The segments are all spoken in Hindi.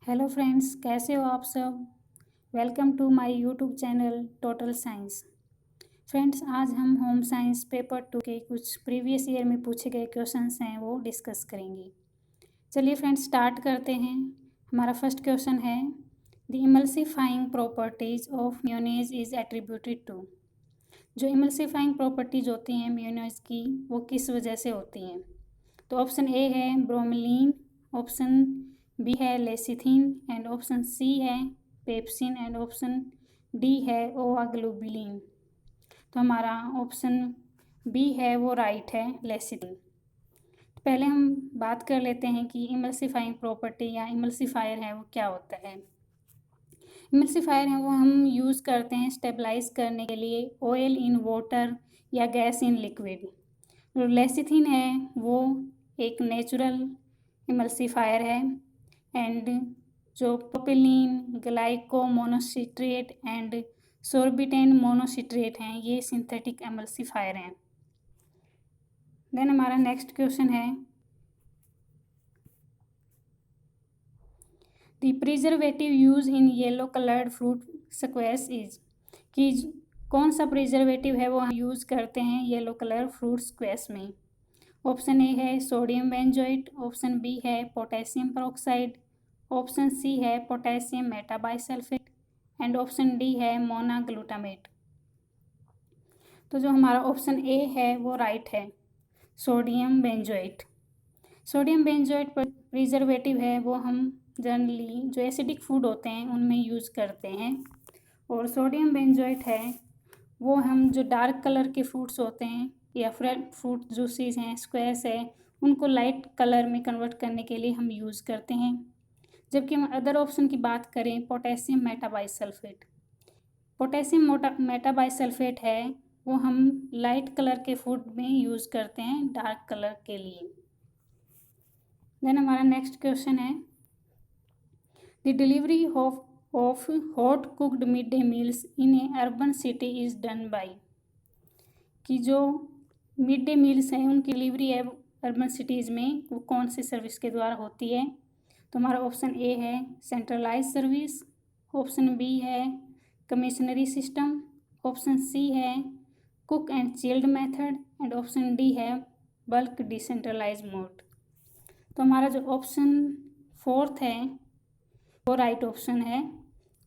हेलो फ्रेंड्स, कैसे हो आप सब। Welcome to my YouTube channel total science. Friends, आज हम होम साइंस पेपर 2 के कुछ प्रीवियस ईयर में पूछे गए क्वेश्चंस हैं वो डिस्कस करेंगे। चलिए फ्रेंड्स, स्टार्ट करते हैं। हमारा फर्स्ट क्वेश्चन है, the emulsifying properties of mayonnaise is attributed to. जो इमल्सिफाइंग प्रॉपर्टीज होती हैं मेयोनेज की, वो किस वजह से होती हैं। तो ऑप्शन ए है ब्रोमीलिन, ऑप्शन बी है लेसिथिन एंड ऑप्शन सी है पेप्सिन एंड ऑप्शन डी है ओवाग्लोबुलिन। तो हमारा ऑप्शन बी है वो राइट है, लेसिथिन। पहले हम बात कर लेते हैं कि इमल्सिफाइंग प्रॉपर्टी या इमल्सिफायर है वो क्या होता है। इमल्सिफायर है वो हम यूज़ करते हैं स्टेबलाइज करने के लिए ऑयल इन वाटर या गैस इन लिक्विड। लेसिथिन है वो एक नेचुरल इमल्सिफायर है एंड जो प्रोपिलीन, ग्लाइकोमोनोसिट्रेट एंड सोर्बिटेन मोनोसिट्रेट हैं ये सिंथेटिक एमल्सिफायर हैं। देन हमारा नेक्स्ट क्वेश्चन है, the preservative use in yellow coloured fruit squash is. कि कौन सा प्रिजर्वेटिव है वो हम यूज़ करते हैं येलो कलर फ्रूट स्क्वैश में। ऑप्शन ए है सोडियम बेंजोएट, ऑप्शन बी है पोटेशियम पेरोक्साइड, ऑप्शन सी है potassium metabisulphite and option D है मोनाग्लूटामेट। तो जो हमारा ऑप्शन ए है वो राइट है, sodium benzoate. Sodium benzoate preservative है वो हम जनरली जो एसिडिक फूड होते हैं उनमें यूज़ करते हैं। और सोडियम बेंजोएट है वो हम जो डार्क कलर के फ्रूट्स होते हैं या फ्रूट जूसेस हैं, स्क्वैश है, उनको लाइट कलर में कन्वर्ट करने के लिए हम यूज़ करते हैं। जबकि हम अदर ऑप्शन की बात करें, पोटेशियम मेटाबाइसल्फेट, पोटेशियम मेटाबाइसल्फेट है वो हम लाइट कलर के फूड में यूज़ करते हैं डार्क कलर के लिए। देन हमारा नेक्स्ट क्वेश्चन है, the delivery of hot cooked mid day meals in a urban city is done by. कि जो मिड डे मील्स हैं उनकी डिलीवरी है अर्बन सिटीज़ में वो कौन सी सर्विस के द्वारा होती है। तो हमारा ऑप्शन ए है सेंट्रलाइज सर्विस, ऑप्शन बी है कमिश्नरी सिस्टम, ऑप्शन सी है cook and chilled method and option D है बल्क डिसेंट्रलाइज मोड। तो हमारा जो ऑप्शन फोर्थ है वो राइट ऑप्शन है,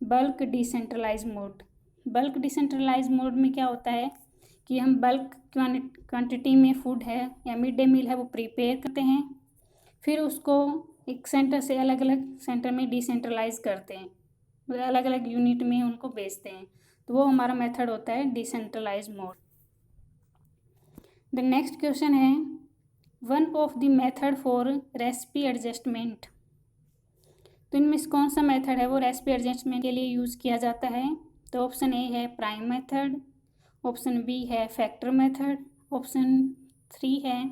bulk decentralize mode. Bulk decentralize mode में क्या होता है कि हम बल्क क्वांटिटी में फूड है या मिड डे मील है वो प्रिपेयर करते हैं, फिर उसको एक सेंटर से अलग अलग सेंटर में डिसेंट्रलाइज करते हैं, अलग अलग यूनिट में उनको बेचते हैं। तो वो हमारा मेथड होता है decentralise mode. The next question है, one of the method for recipe adjustment. तो इनमें से कौन सा मेथड है वो रेसिपी एडजस्टमेंट के लिए यूज़ किया जाता है। तो ऑप्शन ए है प्राइम मेथड, ऑप्शन बी है फैक्टर मेथड, ऑप्शन 3 है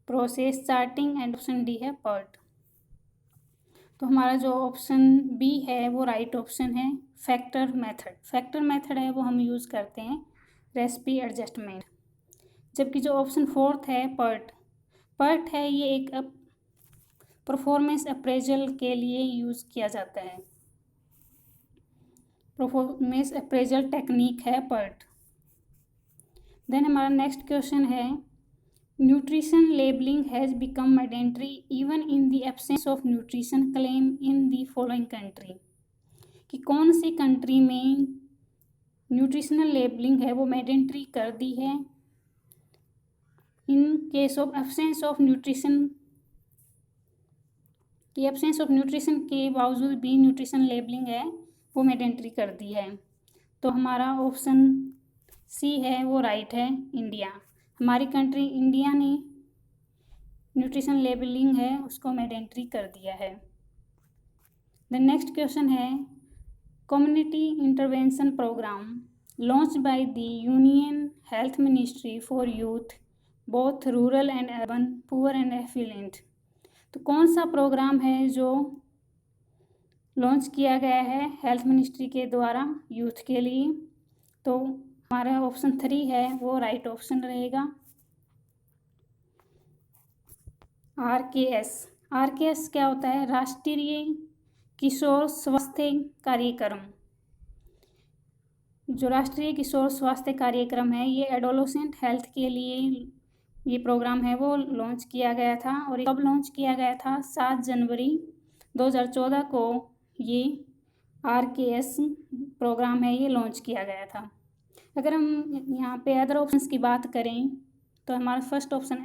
process charting and option D है पर्ट। तो हमारा जो ऑप्शन बी है वो राइट ऑप्शन है, फैक्टर मेथड। फैक्टर मेथड है वो हम यूज़ करते हैं रेसिपी एडजस्टमेंट। जबकि जो ऑप्शन फोर्थ है पर्ट, पर्ट है ये एक परफॉर्मेंस अप्रेजल के लिए यूज़ किया जाता है, परफॉर्मेंस अप्रेजल टेक्निक है पर्ट। देन हमारा नेक्स्ट क्वेश्चन है, nutrition labelling has become mandatory even in the absence of nutrition claim in the following country. कि कौन सी कंट्री में न्यूट्रिशनल लेबलिंग है वो मैंडेटरी कर दी है in case of absence of nutrition, कि एब्सेंस ऑफ न्यूट्रिशन के बावजूद भी न्यूट्रिशन लेबलिंग है वो मैंडेटरी कर दी है। तो हमारा ऑप्शन सी है वो राइट है, इंडिया। हमारी कंट्री इंडिया ने न्यूट्रिशन लेबलिंग है उसको मैंडेटरी कर दिया है। द नेक्स्ट क्वेश्चन है, community intervention program launch by the union health ministry for youth both rural and urban, poor and affluent. तो कौन सा प्रोग्राम है जो लॉन्च किया गया है हेल्थ मिनिस्ट्री के द्वारा यूथ के लिए। तो हमारा ऑप्शन 3 है वो राइट ऑप्शन रहेगा, RKS RKS क्या होता है? राष्ट्रीय किशोर स्वास्थ्य कार्यक्रम। जो राष्ट्रीय किशोर स्वास्थ्य कार्यक्रम है, ये एडोलोसेंट हेल्थ के लिए ये प्रोग्राम है वो लॉन्च किया गया था। और कब लॉन्च किया गया था? 7 जनवरी 2014 को ये RKS प्रोग्राम है ये लॉन्च किया गया था। अगर हम यहाँ पे अदर ऑप्शंस की बात करें तो हमारा फर्स्ट ऑप्शन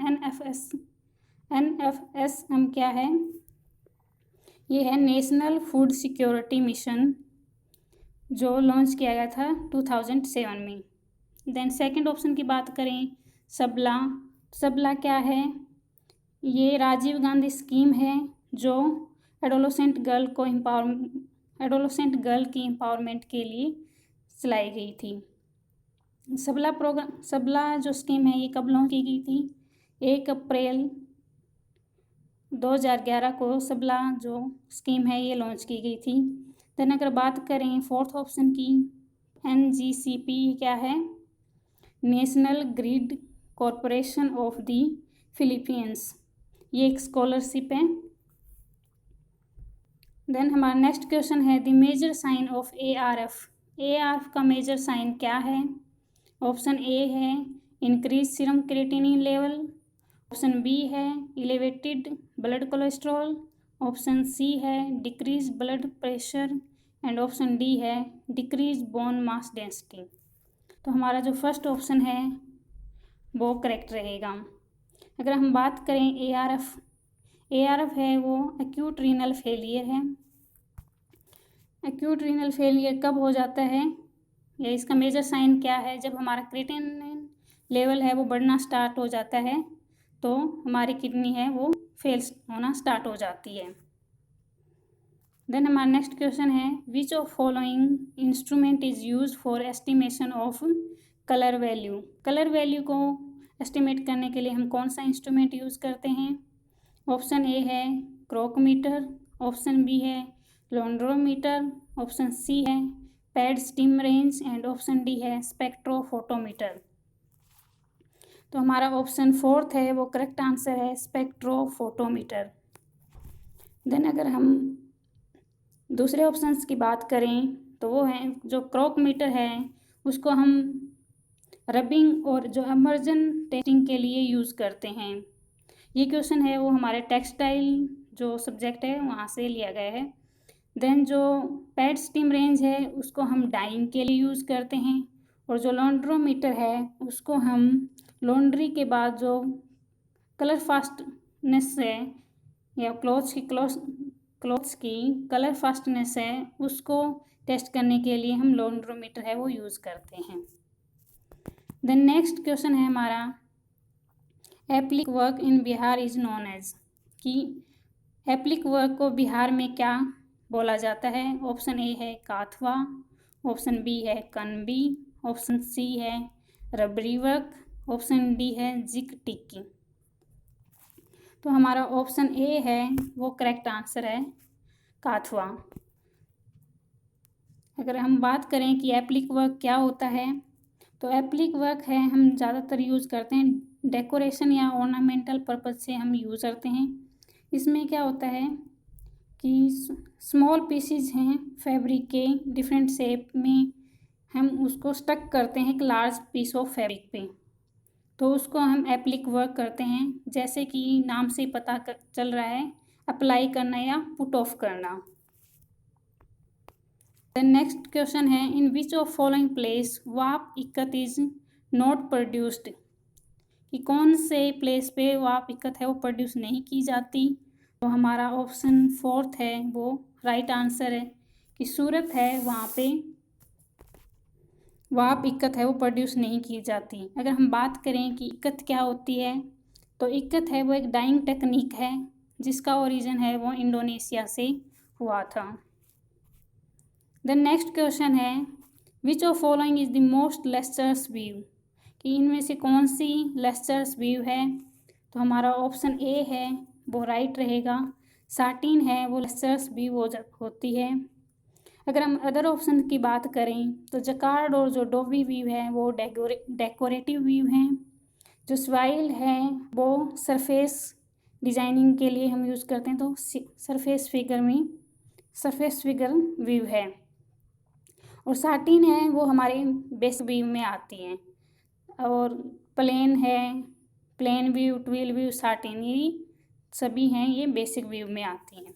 NFSM क्या है? ये है नेशनल फूड सिक्योरिटी मिशन, जो लॉन्च किया गया था 2007 में। देन सेकंड ऑप्शन की बात करें, सबला क्या है? ये राजीव गांधी स्कीम है जो एडोलोसेंट गर्ल की एम्पावरमेंट के लिए चलाई गई थी। सबला जो स्कीम है ये कब लॉन्च की गई थी? 1 अप्रैल 2011 को सबला जो स्कीम है ये लॉन्च की गई थी। देन अगर बात करें फोर्थ ऑप्शन की, NGCP क्या है? National grid corporation of the Philippines, ये एक स्कॉलरशिप है। देन हमारा नेक्स्ट क्वेश्चन है the major sign of ARF। ARF का मेजर साइन क्या है? ऑप्शन ए है increase serum creatinine level, option B है elevated blood cholesterol, option C है decrease blood pressure and option D है डिक्रीज बोन मास डेंसिटी। तो हमारा जो फर्स्ट ऑप्शन है वो करेक्ट रहेगा। अगर हम बात करें ARF है वो एक्यूट रीनल फेलियर है। एक्यूट रीनल फेलियर कब हो जाता है या इसका मेजर साइन क्या है? जब हमारा क्रिएटिनिन लेवल है वो बढ़ना स्टार्ट हो जाता है तो हमारी किडनी है वो फेल होना स्टार्ट हो जाती है। देन हमारा नेक्स्ट क्वेश्चन है which of following instrument is use for estimation of colour value. Colour value को एस्टिमेट करने के लिए हम कौन सा इंस्ट्रूमेंट यूज़ करते हैं? ऑप्शन ए है क्रोकोमीटर, ऑप्शन बी है लॉन्ड्रोमीटर, ऑप्शन सी है pad steam range and option D है स्पेक्ट्रोफोटोमीटर। तो हमारा ऑप्शन फोर्थ है वो करेक्ट आंसर है स्पेक्ट्रोफोटोमीटर। देन अगर हम दूसरे ऑप्शंस की बात करें तो वो है जो क्रोकोमीटर है उसको हम रबिंग और जो इमर्जन टेस्टिंग के लिए यूज़ करते हैं। ये क्वेश्चन है वो हमारे टेक्सटाइल जो सब्जेक्ट है वहाँ से लिया गया है। देन जो पैड स्टिम रेंज है उसको हम डाइंग के लिए यूज़ करते हैं और जो लॉन्ड्रोमीटर है उसको हम लॉन्ड्री के बाद जो कलर फास्टनेस है या क्लॉथ्स की कलर फास्टनेस है उसको टेस्ट करने के लिए हम लॉन्ड्रोमीटर है वो यूज़ करते हैं। देन नेक्स्ट क्वेश्चन है हमारा applique work in Bihar is known as, कि एप्लिक वर्क को बिहार में क्या बोला जाता है? ऑप्शन ए है काथवा, ऑप्शन बी है कनबी, ऑप्शन सी है रबरी वर्क, ऑप्शन डी है जिक टिक्की। तो हमारा ऑप्शन ए है वो करेक्ट आंसर है काथवा। अगर हम बात करें कि एप्लिक वर्क क्या होता है तो एप्लिक वर्क है हम ज़्यादातर यूज़ करते हैं डेकोरेशन या ऑर्नामेंटल पर्पज़ से हम यूज़ करते हैं। इसमें क्या होता है कि स्मॉल पीसीज हैं फैब्रिक के डिफरेंट शेप में, हम उसको स्टक करते हैं एक लार्ज पीस ऑफ फैब्रिक पे, तो उसको हम एप्लिक वर्क करते हैं। जैसे कि नाम से पता चल रहा है अप्लाई करना या पुट ऑफ करना। द नेक्स्ट क्वेश्चन है इन विच ऑफ फॉलोइंग प्लेस वाप इक्कत इज नॉट प्रोड्यूस्ड, कि कौन से प्लेस पे वाप इक्कत है वो प्रोड्यूस नहीं की जाती? तो हमारा ऑप्शन फोर्थ है वो राइट आंसर है कि सूरत है वहाँ पे वाप इक्कत है वो प्रोड्यूस नहीं की जाती। अगर हम बात करें कि इक्कत क्या होती है तो इक्कत है वो एक डाइंग टेक्निक है जिसका ओरिजिन है वो इंडोनेशिया से हुआ था। द नेक्स्ट क्वेश्चन है which of following is the most lesters view, कि इनमें से कौन सी लेस्टर्स व्यू है? तो हमारा ऑप्शन ए है वो राइट रहेगा, साटिन है वो लेस्टर्स व्यू होती है। अगर हम अदर ऑप्शन की बात करें तो जकार्ड और जो डोबी व्यू है वो डेकोरेटिव व्यू हैं। जो स्वाइल है वो सरफेस डिजाइनिंग के लिए हम यूज़ करते हैं, तो सरफेस फिगर में सरफेस फिगर व्यू है। और साटिन है वो हमारे बेस व्यू में आती हैं। और प्लेन है, plain weave, twill weave, satin, ये सभी हैं, ये बेसिक व्यू में आती हैं।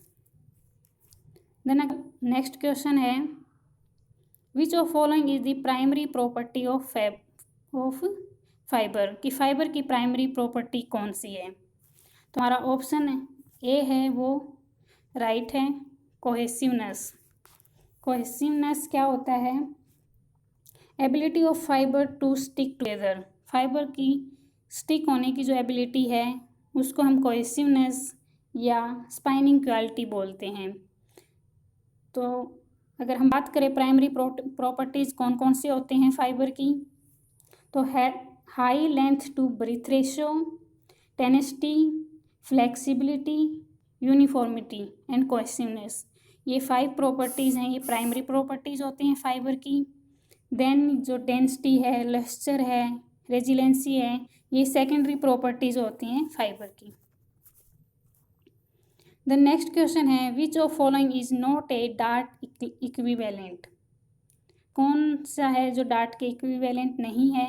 देन नेक्स्ट क्वेश्चन है, which of following is the primary property of fibre, कि फाइबर की प्राइमरी प्रॉपर्टी कौन सी है। तो हमारा ऑप्शन ए है वो राइट है, कोहेसिवनेस। कोहेसिवनेस क्या होता है, ability of fibre to stick together, fibre की स्टिक होने की जो एबिलिटी है उसको हम कोहेसिवनेस या स्पाइनिंग क्वालिटी बोलते हैं। तो अगर हम बात करें प्राइमरी प्रॉपर्टीज़ कौन कौन से होते हैं फाइबर की, तो है high length to breadth ratio, tenacity, flexibility, uniformity and cohesiveness, ये 5 प्रॉपर्टीज़ हैं, ये प्राइमरी प्रॉपर्टीज़ होती हैं फाइबर की। देन जो डेंसिटी है, लस्चर है, रेजिलेंसी है, ये सेकेंडरी प्रॉपर्टीज़ होती हैं फाइबर की। द नेक्स्ट क्वेश्चन है, which of following is not a dart equivalent, कौन सा है जो डार्ट के इक्विवेलेंट नहीं है।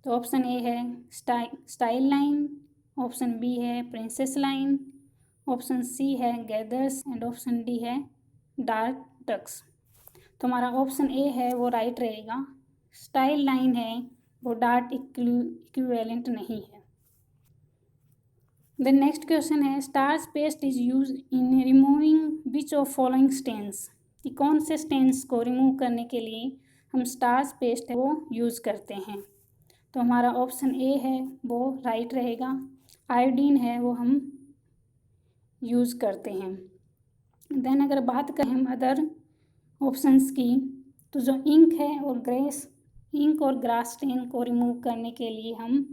तो ऑप्शन ए है स्टाइल लाइन, ऑप्शन बी है प्रिंसेस लाइन, ऑप्शन सी है गैदर्स एंड ऑप्शन डी है डार्ट डक्स। तो हमारा ऑप्शन ए है वो राइट रहेगा, स्टाइल लाइन है वो डार्ट इक्विवेलेंट नहीं है। द नेक्स्ट क्वेश्चन है, starch paste is use in removing which of following stains, कि कौन से स्टेन्स को रिमूव करने के लिए हम स्टार्च पेस्ट है वो यूज़ करते हैं। तो हमारा ऑप्शन ए है वो राइट रहेगा, आयोडीन है वो हम यूज़ करते हैं। देन अगर बात करें हम अदर ऑप्शंस की, तो जो इंक और ग्रास स्टेन को रिमूव करने के लिए हम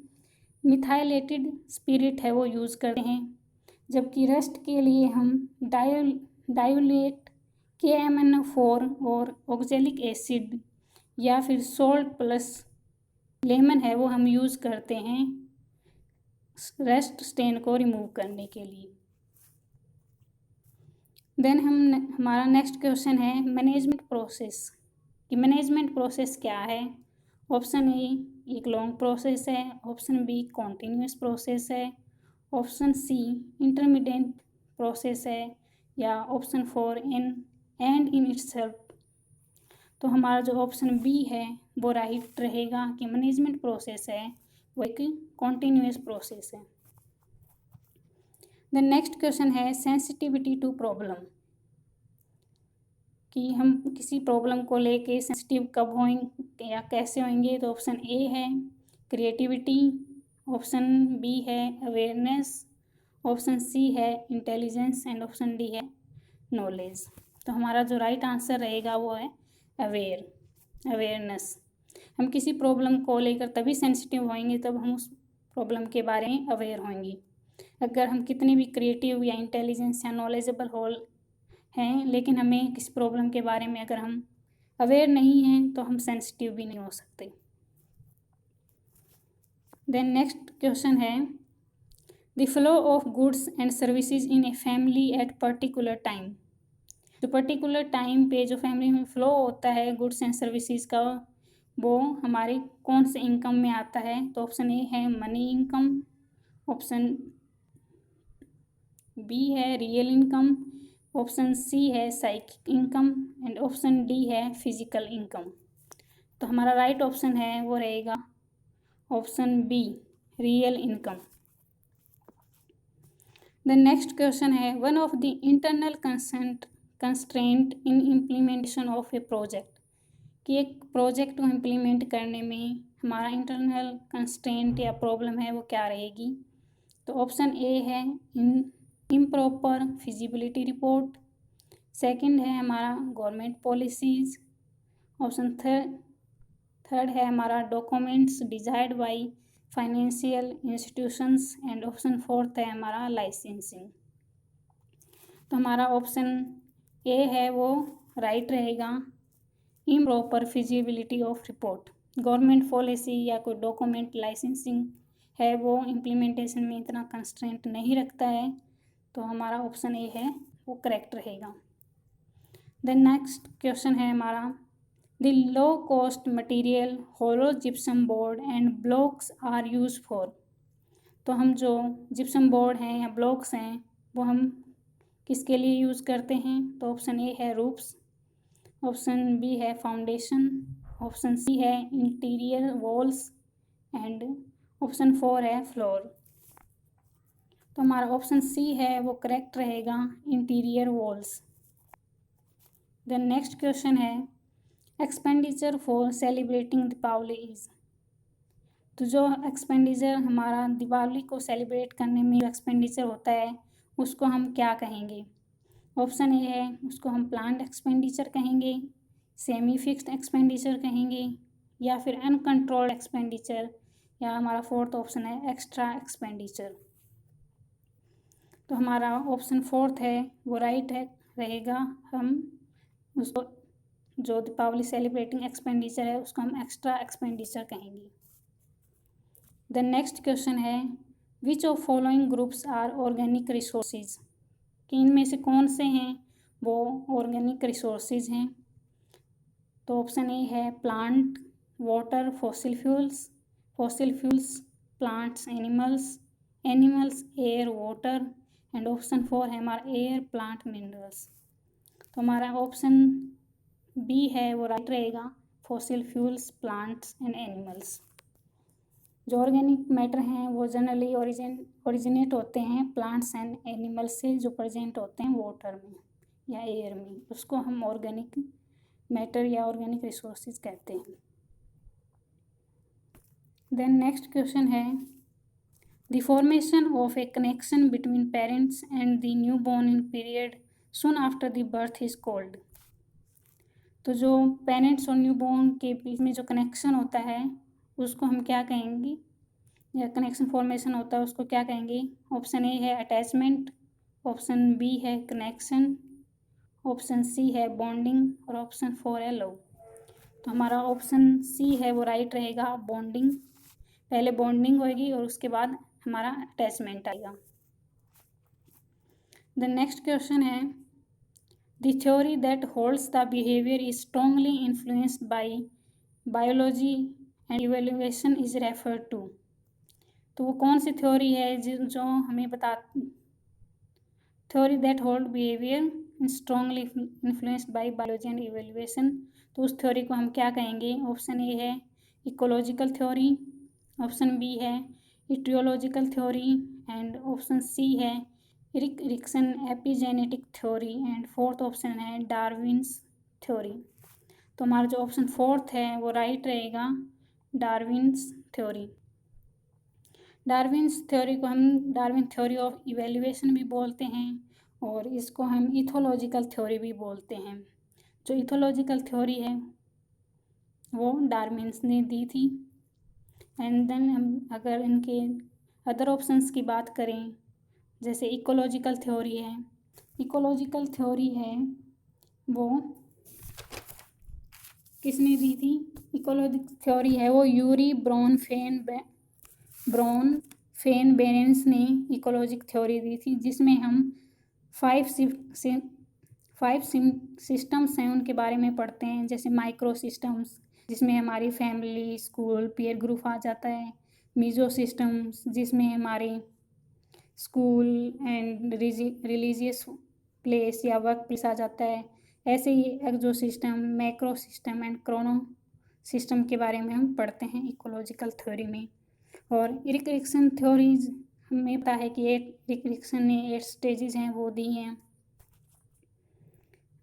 मिथाइलेटेड स्पिरिट है वो यूज़ करते हैं, जबकि रस्ट के लिए हम डायोलेट KMnO4 और ऑक्जेलिक एसिड या फिर सोल्ट प्लस लेमन है वो हम यूज़ करते हैं रस्ट स्टेन को रिमूव करने के लिए। देन हमारा नेक्स्ट क्वेश्चन है मैनेजमेंट प्रोसेस, कि मैनेजमेंट प्रोसेस क्या है। ऑप्शन ए एक लॉन्ग प्रोसेस है, ऑप्शन बी कॉन्टीन्यूस प्रोसेस है, ऑप्शन सी इंटरमीडिएट प्रोसेस है, या ऑप्शन 4 इन इटसेल्फ। तो हमारा जो ऑप्शन बी है वो राइट रहेगा कि मैनेजमेंट प्रोसेस है वो एक कॉन्टीन्यूस प्रोसेस है। द नेक्स्ट क्वेश्चन है सेंसिटिविटी टू प्रॉब्लम, कि हम किसी प्रॉब्लम को लेके सेंसिटिव कब होंगे या कैसे होंगे। तो ऑप्शन ए है क्रिएटिविटी, ऑप्शन बी है अवेयरनेस, ऑप्शन सी है इंटेलिजेंस एंड ऑप्शन डी है नॉलेज। तो हमारा जो राइट आंसर रहेगा वो है अवेयरनेस। हम किसी प्रॉब्लम को लेकर तभी सेंसिटिव होंगे तब हम उस प्रॉब्लम के बारे में अवेयर होंगे। अगर हम कितनी भी क्रिएटिव या इंटेलिजेंस या नॉलेजेबल हो हैं, लेकिन हमें किसी प्रॉब्लम के बारे में अगर हम अवेयर नहीं हैं तो हम सेंसिटिव भी नहीं हो सकते। देन नेक्स्ट क्वेश्चन है the flow of goods and services in a family at particular time, जो पर्टिकुलर टाइम पे जो फैमिली में फ्लो होता है गुड्स एंड सर्विसेज का, वो हमारे कौन से इनकम में आता है। तो ऑप्शन ए है मनी इनकम, ऑप्शन बी है रियल इनकम, ऑप्शन सी है psychic income and option D है फिजिकल इनकम। तो हमारा राइट ऑप्शन है वो रहेगा option B real income. The next question है one of the internal constraint in implementation of a project, कि एक प्रोजेक्ट को इम्प्लीमेंट करने में हमारा इंटरनल कंस्ट्रेंट या प्रॉब्लम है वो क्या रहेगी। तो ऑप्शन ए है इम्प्रॉपर फिजिबिलिटी रिपोर्ट, सेकंड है हमारा गवर्नमेंट पॉलिसीज़, ऑप्शन थर्ड है हमारा documents desired by financial institutions and option fourth है हमारा लाइसेंसिंग। तो हमारा ऑप्शन ए है वो राइट रहेगा, improper feasibility of report. Government policy या कोई डॉक्यूमेंट लाइसेंसिंग है वो इम्प्लीमेंटेशन में इतना कंस्ट्रेंट नहीं रखता है, तो हमारा ऑप्शन ए है वो करेक्ट रहेगा। देन नेक्स्ट क्वेश्चन है हमारा, the low cost material hollow gypsum board and blocks are use for. तो हम जो जिप्सम बोर्ड हैं या ब्लॉक्स हैं वो हम किसके लिए यूज़ करते हैं? तो ऑप्शन ए है रूफ्स, ऑप्शन बी है फाउंडेशन, ऑप्शन सी है इंटीरियर वॉल्स एंड ऑप्शन 4 है फ्लोर। तो हमारा ऑप्शन सी है वो करेक्ट रहेगा, interior walls. Then next question है, expenditure for celebrating Deepawali is. तो जो एक्सपेंडिचर हमारा दिवाली को सेलिब्रेट करने में एक्सपेंडिचर होता है उसको हम क्या कहेंगे? ऑप्शन ए है उसको हम प्लान्ड एक्सपेंडिचर कहेंगे, सेमी फिक्स्ड एक्सपेंडिचर कहेंगे, या फिर अनकंट्रोल्ड एक्सपेंडिचर, या हमारा फोर्थ ऑप्शन है एक्स्ट्रा एक्सपेंडिचर। तो हमारा ऑप्शन फोर्थ है वो राइट है रहेगा। हम उसको जो दीपावली सेलिब्रेटिंग एक्सपेंडिचर है उसको हम एक्स्ट्रा एक्सपेंडिचर कहेंगे। द नेक्स्ट क्वेश्चन है, which of following groups are organic resources. कि इनमें से कौन से हैं वो ऑर्गेनिक रिसोर्सेज हैं? तो ऑप्शन ए है plant, water, fossil fuels, plants, animals, air, water, and option 4 है हमारा एयर, प्लांट, मिनरल्स। तो हमारा ऑप्शन बी है वो राइट रहेगा, fossil fuels, plants and animals. जो ऑर्गेनिक मैटर हैं वो जनरली ओरिजिनेट होते हैं प्लांट्स एंड एनिमल्स से, जो प्रेजेंट होते हैं वाटर में या एयर में, उसको हम ऑर्गेनिक मैटर या ऑर्गेनिक रिसोर्सेज कहते हैं। देन नेक्स्ट क्वेश्चन है, the formation of A connection between parents and the new born in period soon after the birth is called. तो जो पेरेंट्स और न्यू बॉर्न के बीच में जो कनेक्शन होता है उसको हम क्या कहेंगे, या कनेक्शन फॉर्मेशन होता है उसको क्या कहेंगे? ऑप्शन ए है अटैचमेंट, ऑप्शन बी है कनेक्शन, ऑप्शन सी है बॉन्डिंग और ऑप्शन 4 है लव। तो हमारा ऑप्शन सी है वो राइट रहेगा, बॉन्डिंग। पहले बॉन्डिंग होगी और उसके बाद हमारा अटैचमेंट आएगा। द नेक्स्ट क्वेश्चन है, the theory that holds the behaviour is strongly influenced by biology and evaluation is referred to. तो वो कौन सी थ्योरी है जो हमें theory that hold behaviour strongly influenced by biology and evaluation. तो उस थ्योरी को हम क्या कहेंगे? ऑप्शन ए है इकोलॉजिकल थ्योरी, ऑप्शन बी है etiological theory and option C है Erikson epigenetic theory and fourth option है डार्विन्स थ्योरी। तो हमारा जो ऑप्शन फोर्थ है वो राइट रहेगा, डार्विन्स थ्योरी। डार्विन्स थ्योरी को हम डार्विन थ्योरी ऑफ इवैल्यूएशन भी बोलते हैं और इसको हम इथोलॉजिकल थ्योरी भी बोलते हैं। जो इथोलॉजिकल थ्योरी है वो डार्विन्स ने दी थी। एंड देन हम अगर इनके अदर ऑप्शंस की बात करें, जैसे इकोलॉजिकल थ्योरी है, इकोलॉजिकल थ्योरी है वो किसने दी थी? इकोलॉजिकल थ्योरी है वो यूरी ब्रॉनफेन-बेरेंस ने इकोलॉजिक थ्योरी दी थी, जिसमें हम 5 सिस्टम्स हैं उनके बारे में पढ़ते हैं, जैसे माइक्रो सिस्टम्स जिसमें हमारी फैमिली, स्कूल, पीयर ग्रुप आ जाता है, मीजो सिस्टम्स जिसमें हमारे स्कूल एंड रिलीजियस प्लेस या वर्क प्लेस आ जाता है। ऐसे ही exo system, macro system and chrono system के बारे में हम पढ़ते हैं इकोलॉजिकल थ्योरी में। और इरिक्सन थ्योरीज हमें पता है कि इरिक्सन ने 8 स्टेजेस हैं वो दी हैं।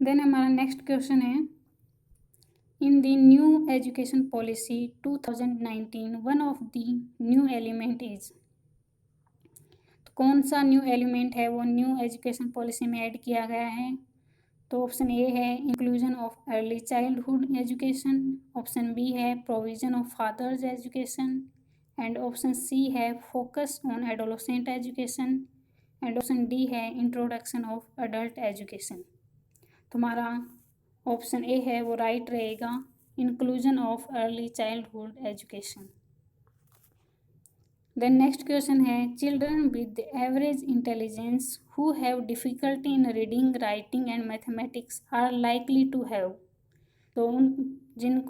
देन हमारा नेक्स्ट क्वेश्चन है, in the new education policy 2019 one of the new element is. तो कौन सा न्यू एलिमेंट है वो न्यू एजुकेशन पॉलिसी में ऐड किया गया है? तो ऑप्शन ए है inclusion of early childhood education, option B है provision of fathers education and option C है focus on adolescent education and option D है इंट्रोडक्शन ऑफ अडल्ट एजुकेशन। तुम्हारा ऑप्शन ए है वो राइट रहेगा, inclusion of early childhood education. Then next question है children with average intelligence who have difficulty in reading writing and mathematics are likely to have. तो जिन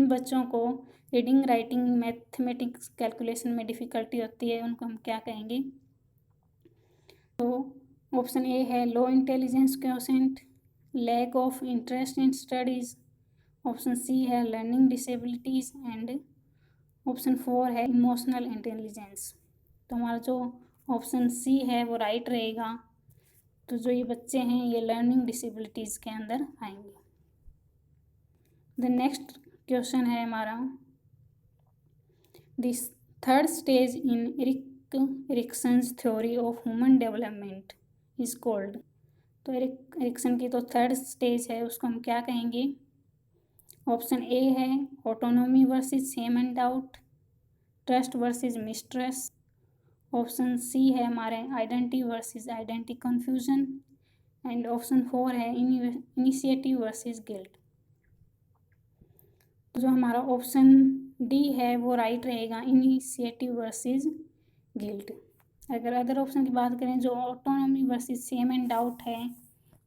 बच्चों को रीडिंग राइटिंग मैथमेटिक्स कैलकुलेशन में डिफ़िकल्टी होती है उनको हम क्या कहेंगे। तो ऑप्शन ए है low intelligence quotient, lack of interest in studies, option C है लर्निंग डिसेबिलिटीज़ एंड ऑप्शन 4 है इमोशनल इंटेलिजेंस। तो हमारा जो ऑप्शन सी है वो राइट रहेगा। तो जो ये बच्चे हैं ये लर्निंग डिसेबिलिटीज़ के अंदर आएंगे। द नेक्स्ट क्वेश्चन है हमारा this third stage in Erikson's theory of human development is called. तो एरिक्सन की तो थर्ड स्टेज है उसको हम क्या कहेंगे। ऑप्शन ए है autonomy versus shame and doubt, trust versus mistrust, option C है हमारे identity versus identity confusion and option 4 है इनिशिएटिव वर्सेस गिल्ट। जो हमारा ऑप्शन डी है वो राइट रहेगा, इनिशिएटिव वर्सेस गिल्ट। अगर अदर ऑप्शन की बात करें जो autonomy versus shame and doubt है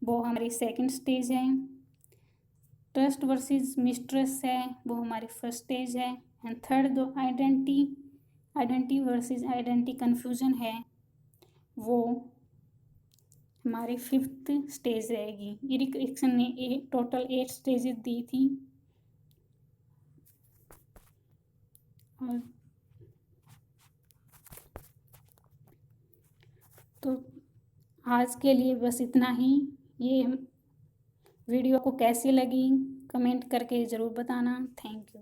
वो हमारी सेकंड स्टेज है, ट्रस्ट वर्सेस मिसट्रस्ट है वो हमारी फर्स्ट स्टेज है एंड थर्ड जो आइडेंटिटी वर्सेस आइडेंटिटी कन्फ्यूजन है वो हमारी फिफ्थ स्टेज रहेगी। एरिक्सन ने टोटल 8 स्टेजेस दी थी और तो आज के लिए बस इतना ही। ये वीडियो को कैसी लगी कमेंट करके ज़रूर बताना। Thank you.